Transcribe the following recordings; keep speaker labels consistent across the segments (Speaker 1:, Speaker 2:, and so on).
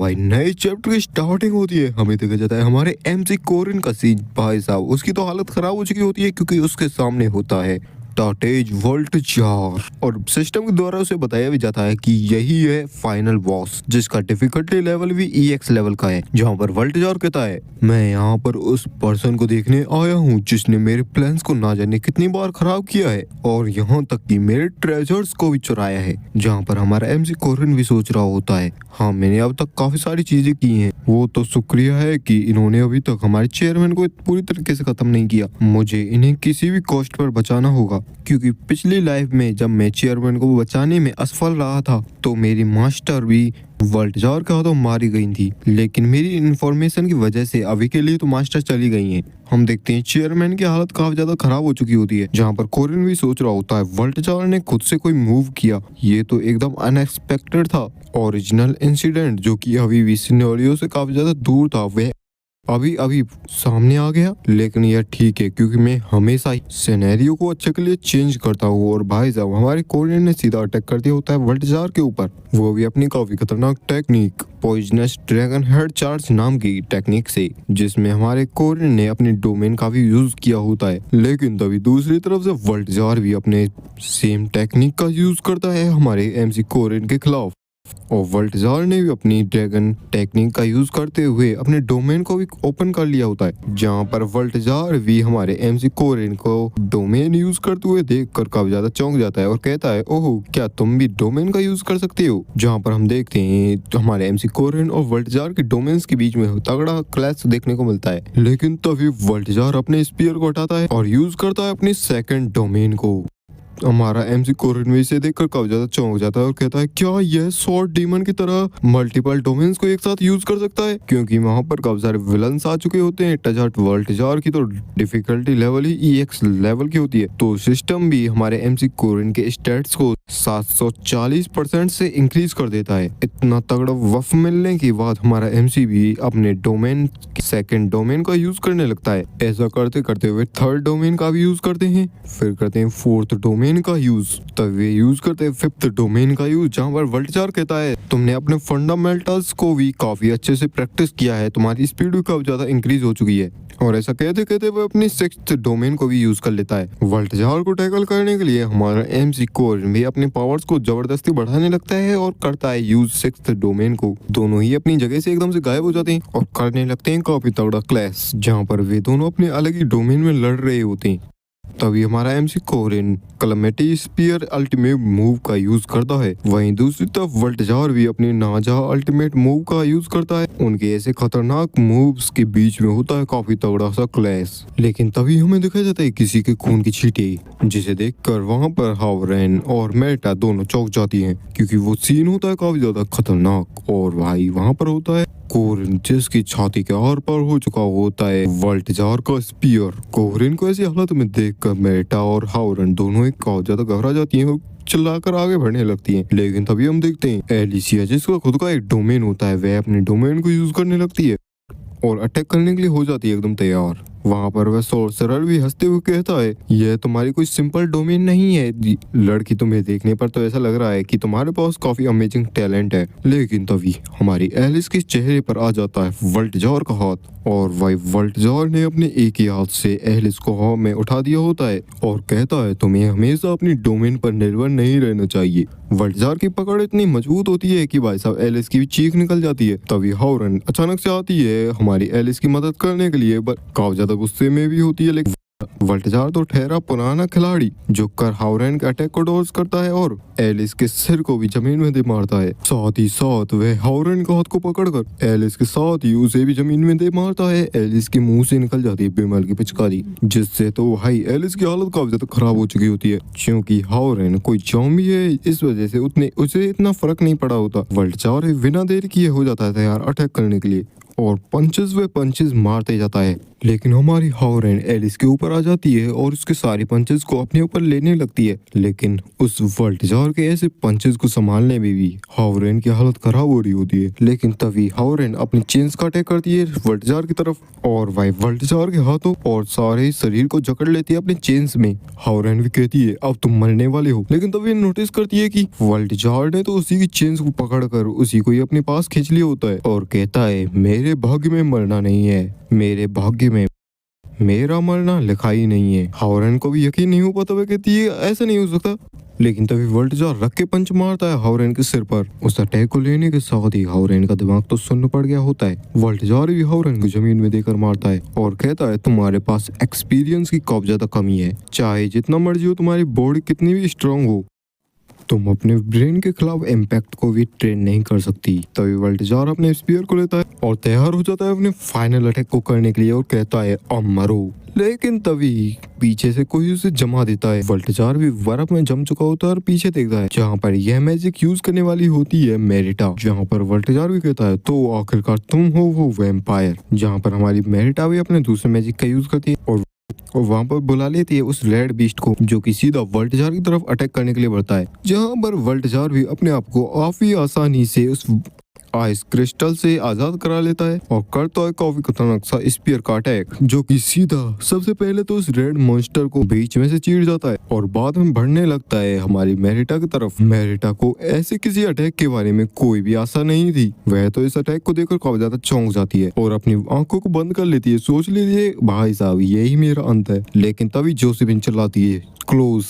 Speaker 1: भाई नए चैप्टर की स्टार्टिंग होती है। हमें देखा जाता है हमारे एमसी कोरिन का सीन। भाई साहब उसकी तो हालत खराब हो चुकी होती है क्योंकि उसके सामने होता है टाटेज वोल्टजार और सिस्टम के द्वारा उसे बताया भी जाता है कि यही है फाइनल बॉस, जिसका डिफिकल्टी लेवल भी EX लेवल का है। जहाँ पर वोल्टजार कहता है मैं यहाँ पर उस पर्सन को देखने आया हूँ जिसने मेरे प्लान्स को ना जाने कितनी बार खराब किया है और यहाँ तक कि मेरे ट्रेजर्स को भी चुराया है। जहाँ पर हमारा एमसी कोरिन भी सोच रहा होता है हाँ मैंने अब तक काफी सारी चीजें की हैं, वो तो शुक्रिया है कि इन्होंने अभी तक हमारे चेयरमैन को पूरी तरीके से खत्म नहीं किया। मुझे इन्हें किसी भी कॉस्ट पर बचाना होगा क्योंकि पिछली लाइफ में जब मैं चेयरमैन को बचाने में असफल रहा था तो मेरी मास्टर भी वोल्टजार के हाथों मारी गई थी, लेकिन मेरी इन्फॉर्मेशन की वजह से अभी के लिए तो मास्टर चली गई हैं। हम देखते हैं चेयरमैन की हालत काफी ज्यादा खराब हो चुकी होती है। जहाँ पर कोरिन भी सोच रहा होता है वोल्टजार ने खुद से कोई मूव किया, ये तो एकदम अनएक्सपेक्टेड था। ओरिजिनल इंसिडेंट जो कि अभी भी सिनेरियो से काफी ज्यादा दूर था वह अभी अभी सामने आ गया, लेकिन यह ठीक है क्योंकि मैं हमेशा ही सिनेरियो को अच्छे के लिए चेंज करता हूँ। और भाई साहब हमारे कोरियन ने सीधा अटैक कर दिया होता है वोल्टजार के ऊपर, वो भी अपनी काफी खतरनाक technique poisonous dragon head charge नाम की टेक्निक से, जिसमें हमारे कोरियन ने अपने डोमेन का भी यूज किया होता है। लेकिन तभी दूसरी तरफ से वोल्टजार भी अपने सेम टेक्निक का यूज करता है हमारे एमसी कोरियन के खिलाफ और वोल्टजार ने भी अपनी ड्रैगन टेक्निक का यूज करते हुए अपने डोमेन को भी ओपन कर लिया होता है। जहां पर वोल्टजार भी हमारे एमसी कोरिन को डोमेन यूज करते हुए देखकर काफी ज्यादा चौंक जाता है और कहता है ओह क्या तुम भी डोमेन का यूज कर सकते हो। जहां पर हम देखते हैं तो हमारे एमसी कोरिन और वोल्टजार के डोमेन्स के बीच में तगड़ा क्लैश देखने को मिलता है। लेकिन तभी वोल्टजार अपने स्पीयर को हटाता है और यूज करता है अपनी सेकंड डोमेन को। हमारा एमसी कोरिन भी इसे देखकर काफी ज्यादा चौंक जाता है और कहता है क्या यह स्वॉर्ड डीमन की तरह मल्टीपल डोमेन्स को एक साथ यूज कर सकता है, क्योंकि वहां पर काफी सारे विलन्स आ चुके होते हैं। टचहट वोल्टजार की तो डिफिकल्टी लेवल ही EX लेवल की होती है, तो सिस्टम भी हमारे एमसी कोरिन के स्टैट्स को 740% से इंक्रीज कर देता है। इतना तगड़ा वफ मिलने के बाद हमारा एमसी भी अपने डोमेन सेकंड डोमेन का यूज करने लगता है। ऐसा करते करते हुए थर्ड डोमेन का भी यूज करते हैं, फिर करते हैं फोर्थ डोमेन का यूज, तब वे यूज करते हैं फिफ्थ डोमेन का यूज। जहां पर वोल्टजार कहता है तुमने अपने फंडामेंटल्स को भी काफी अच्छे से प्रैक्टिस किया है, तुम्हारी स्पीड भी काफी ज्यादा इंक्रीज हो चुकी है। और ऐसा कहते कहते वो अपनी सिक्स्थ डोमेन को भी यूज कर लेता है। वोल्टजार को टैकल करने के लिए हमारा एमसी कोरिन भी अपने पावर्स को जबरदस्ती बढ़ाने लगता है और करता है यूज सिक्स्थ डोमेन को। दोनों ही अपनी जगह से एकदम से गायब हो जाते हैं और करने लगते हैं काफी तगड़ा क्लैश, जहाँ पर वे दोनों अपने अलग ही डोमेन में लड़ रहे होते हैं। तभी हमारा एमसी कोरिन क्लमेटी स्पीयर अल्टीमेट मूव का यूज करता है। वहीं दूसरी तरफ वोल्टजार भी अपनी नाजा अल्टीमेट मूव का यूज करता है। उनके ऐसे खतरनाक मूव्स के बीच में होता है काफी तगड़ा सा क्लैश। लेकिन तभी हमें दिखाया जाता है किसी के खून की छींटे, जिसे देखकर वहां पर हावरेन और मेटा दोनों चौंक जाती हैं क्योंकि वो सीन होता है काफी ज्यादा खतरनाक। और भाई वहां पर होता है कोरिन जिसकी छाती के आर पार हो चुका होता है वोल्टजार का स्पीयर। कोरिन को ऐसी हालत में देखकर मेटा और हावरन दोनों एक काफी ज्यादा घबरा जाती हैं और चिल्लाकर आगे बढ़ने लगती हैं। लेकिन तभी हम देखते हैं एलिसिया जिसका खुद का एक डोमेन होता है, वह अपने डोमेन को यूज करने लगती है और अटैक करने के लिए हो जाती है एकदम तैयार। वहाँ पर वह सोर्सरर भी हंसते हुए कहता है यह तुम्हारी कोई सिंपल डोमेन नहीं है लड़की, तुम्हें देखने पर तो ऐसा लग रहा है कि तुम्हारे पास काफी अमेजिंग टैलेंट है। लेकिन तभी हमारी एलिस के चेहरे पर आ जाता है वोल्टजार का हाथ और वही वोल्टजार ने अपने एक ही हाथ से एलिस को हवा में उठा दिया होता है और कहता है तुम्हें हमेशा अपनी डोमेन पर निर्भर नहीं रहना चाहिए। वोल्टजार की पकड़ इतनी मजबूत होती है कि भाई साहब एलिस की भी चीख निकल जाती है। तभी हावरन अचानक से आती है हमारी एलिस की मदद करने के लिए, काफी ज्यादा गुस्से में भी होती है। लेकिन वोल्टजार तो ठहरा पुराना खिलाड़ी जो कर हावरन के अटैक को डॉज करता है और एलिस के सिर को भी जमीन में दे मारता है। साथ ही साथ वह हावरन के हाथ को पकड़कर एलिस के साथ ही उसे भी जमीन में दे मारता है। एलिस के मुंह से निकल जाती है बिमल की पिचकारी, जिससे तो भाई एलिस की हालत काफी ज्यादा खराब हो चुकी होती है। क्योंकि हावरन कोई ज़ॉम्बी है, इस वजह से उसे इतना फर्क नहीं पड़ा होता। वोल्टजार बिना देर किए हो जाता है तैयार अटैक करने के लिए और पंचेस वे पंचेस मारते जाता है। लेकिन हमारी हावरेन एलिस के ऊपर आ जाती है और उसके सारे पंचेस को अपने ऊपर लेने लगती है। लेकिन उस वोल्टजार के ऐसे पंचेस को संभालने में भी हावरेन की हालत खराब हो रही होती है। लेकिन तभी हावरेन अपनी चेन्स का अटैक करती है वोल्टजार की तरफ और वह वोल्टजार के हाथों और सारे शरीर को जकड़ लेती है अपने चेन्स में। हावरेन भी कहती है अब तुम मरने वाले हो, लेकिन तभी नोटिस करती है कि वोल्टजार ने तो उसी की चेन्स को पकड़कर उसी को ही अपने पास खींच लिया होता है और कहता है मेरे भाग्य में मरना नहीं है, मेरे भाग्य में मेरा मरना लिखा ही नहीं है। हावरेन को भी यकीन नहीं हो पाता, वह कहती है ऐसा नहीं हो सकता। लेकिन तभी वोल्टजार रख के पंच मारता है हावरेन के सिर पर। उस अटैक को लेने के साथ ही हावरेन का दिमाग तो सुन्न पड़ गया होता है। वोल्टजार भी हावरेन को जमीन में देकर मारता है और कहता है तुम्हारे पास एक्सपीरियंस की काफी ज्यादा कमी है, चाहे जितना मर्जी हो, तुम्हारी बॉडी कितनी भी स्ट्रांग हो, तुम अपने ब्रेन के खिलाफ इम्पैक्ट को भी ट्रेन नहीं कर सकती। तभी वोल्टजार अपने स्पीयर को लेता है और तैयार हो जाता है अपने फाइनल अटैक को करने के लिए और कहता है अब मरो। लेकिन तभी पीछे से कोई उसे जमा देता है। वोल्टजार भी बर्फ में जम चुका होता है और पीछे देखता है जहाँ पर यह मैजिक यूज करने वाली होती है मेरिटा। जहाँ पर वोल्टजार भी कहता है तो आखिरकार तुम हो वो वैम्पायर। जहाँ पर हमारी मेरिटा भी अपने दूसरे मैजिक का यूज करती है और वहाँ पर बुला लेती है उस रेड बीस्ट को जो कि सीधा वोल्टजार की तरफ अटैक करने के लिए बढ़ता है। जहाँ पर वोल्टजार भी अपने आप को काफी आसानी से उस आइस क्रिस्टल से आजाद करा लेता है और करता है काफी खतरनाक सा स्पीयर का अटैक जो कि सीधा सबसे पहले तो उस रेड मॉन्स्टर को बीच में से चीर जाता है और बाद में बढ़ने लगता है हमारी मेरिटा की तरफ। मेरिटा को ऐसे किसी अटैक के बारे में कोई भी आशा नहीं थी। वह तो इस अटैक को देखकर काफी ज्यादा चौंक जाती है और अपनी आंखों को बंद कर लेती है। सोच लेती है भाई साहब यही मेरा अंत है। लेकिन तभी जोसेफिन चिल्लाती है क्लोज,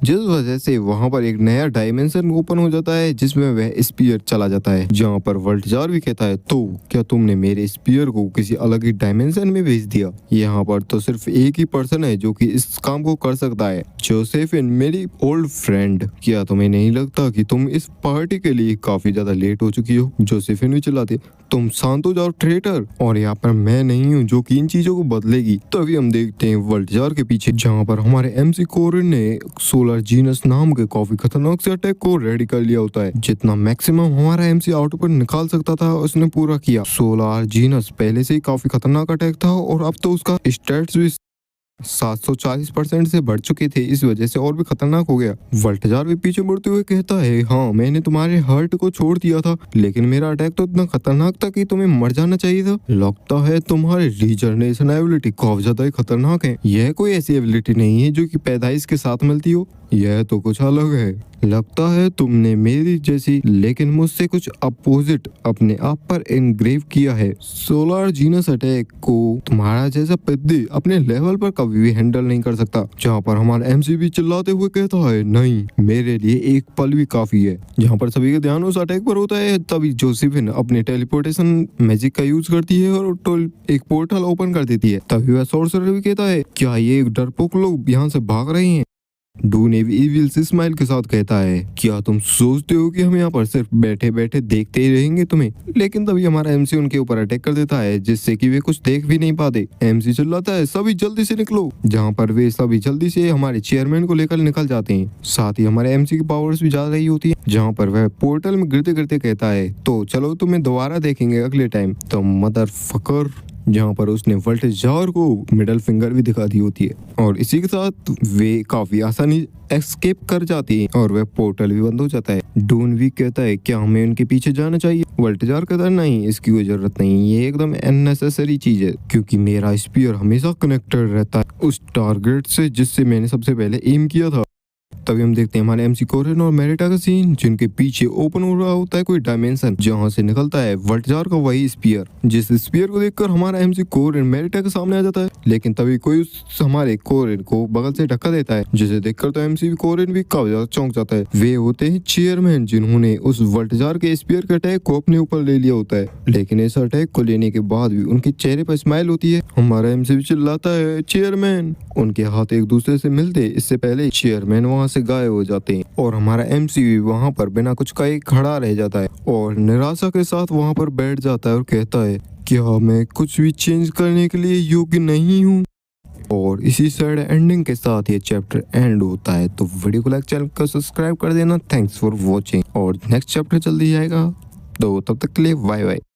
Speaker 1: जिस वजह से वहां पर एक नया डायमेंशन ओपन हो जाता है जिसमें वह स्पीयर चला जाता है। जहां पर वोल्टजार भी कहता है तो क्या तुमने मेरे स्पीयर को किसी अलग ही डायमेंशन में भेज दिया? यहाँ पर तो सिर्फ एक ही पर्सन है जो कि इस काम को कर सकता है, जोसेफिन मेरी ओल्ड फ्रेंड। क्या तुम्हें नहीं लगता कि तुम इस पार्टी के लिए काफी ज्यादा लेट हो चुकी हो? जोसेफिन भी चिल्लाती तुम शांत हो जाओ ट्रेटर, और यहाँ पर मैं नहीं हूँ जो कि इन चीजों को बदलेगी। तभी हम देखते हैं वोल्टजार के पीछे जहाँ पर हमारे एमसी कोरिन ने सोलर जीनस नाम के काफी खतरनाक से अटैक को रेडी कर लिया होता है। जितना मैक्सिमम हमारा एमसी आउटपुट निकाल सकता था उसने पूरा किया। सोलर जीनस पहले से ही काफी खतरनाक अटैक था और अब तो उसका स्टैट्स भी 740% से बढ़ चुके थे, इस वजह से और भी खतरनाक हो गया। वोल्टजार भी पीछे मुड़ते हुए कहता है हाँ मैंने तुम्हारे हर्ट को छोड़ दिया था, लेकिन मेरा अटैक तो इतना खतरनाक था कि तुम्हें मर जाना चाहिए था। लगता है तुम्हारी रीजनरेशन एबिलिटी काफी ज्यादा ही खतरनाक है। यह कोई ऐसी एबिलिटी नहीं है जो कि पैदाइश के साथ मिलती हो, यह तो कुछ अलग है। लगता है तुमने मेरी जैसी लेकिन मुझसे कुछ अपोजिट अपने आप पर एनग्रेव किया है। सोलर जीनस अटैक को तुम्हारा जैसा पिद्दी अपने लेवल पर कभी भी हैंडल नहीं कर सकता। जहाँ पर हमारा एमसी भी चिल्लाते हुए कहता है नहीं मेरे लिए एक पल भी काफी है। जहाँ पर सभी का ध्यान उस अटैक पर होता है तभी जोसेफिन अपने टेलीपोर्टेशन मैजिक का यूज करती है और एक पोर्टल ओपन कर देती है। तभी वह सोर्सरर भी कहता है क्या ये डरपोक लोग यहाँ से भाग रहे हैं? डून इविल से स्माइल के साथ कहता है क्या तुम सोचते हो कि हम यहाँ पर सिर्फ बैठे बैठे देखते ही रहेंगे तुम्हें? लेकिन तभी हमारा एमसी उनके ऊपर अटैक कर देता है जिससे कि वे कुछ देख भी नहीं पाते। एमसी चिल्लाता है सभी जल्दी से निकलो, जहाँ पर वे सभी जल्दी से हमारे चेयरमैन को लेकर निकल जाते हैं। साथ ही हमारे एमसी की पावर्स भी जा रही होती है। जहाँ पर वह पोर्टल में गिरते गिरते कहता है तो चलो तुम्हें दोबारा देखेंगे अगले टाइम, तो मदर फकर। जहाँ पर उसने वोल्टजार को मिडल फिंगर भी दिखा दी होती है और इसी के साथ वे काफी आसानी एस्केप कर जाती है और वह पोर्टल भी बंद हो जाता है। डून भी कहता है क्या हमें उनके पीछे जाना चाहिए? वोल्टजार कहता है नहीं इसकी कोई जरूरत नहीं, ये एकदम अननेसेसरी चीज है क्योंकि मेरा स्पीयर हमेशा कनेक्टेड रहता है उस टारगेट से जिससे मैंने सबसे पहले एम किया था। तभी हम देखते हैं हमारे एमसी कोरिन और मेरिटा का सीन जिनके पीछे ओपन हो रहा होता है कोई डायमेंशन जहां से निकलता है वोल्टजार का वही स्पीयर। जिस स्पीयर को देखकर हमारा एमसी कोरिन मेरिटा के सामने आ जाता है, लेकिन तभी कोई हमारे कोरिन को बगल से धक्का देता है जिसे देखकर तो एमसी कोरिन भी काफी ज्यादा चौंक जाता है। वे होते हैं चेयरमैन जिन्होंने उस वोल्टजार के स्पीयर के अटैक को अपने ऊपर ले लिया होता है। लेकिन इस अटैक को लेने के बाद भी उनके चेहरे पर स्माइल होती है। हमारा एमसी भी चिल्लाता है चेयरमैन। उनके हाथ एक दूसरे से मिलते इससे पहले चेयरमैन वहाँ से गायब हो जाते हैं और हमारा एमसी भी वहाँ पर बिना कुछ कहे खड़ा रह जाता है और निराशा के साथ वहाँ पर बैठ जाता है और कहता है क्या मैं कुछ भी चेंज करने के लिए योग्य नहीं हूँ? और इसी सैड एंडिंग के साथ ये चैप्टर एंड होता है। तो वीडियो को लाइक, चैनल को सब्सक्राइब कर देना। थैंक्स फॉर वॉचिंग और नेक्स्ट चैप्टर जल्दी आएगा, तो तब तक के लिए बाय बाय।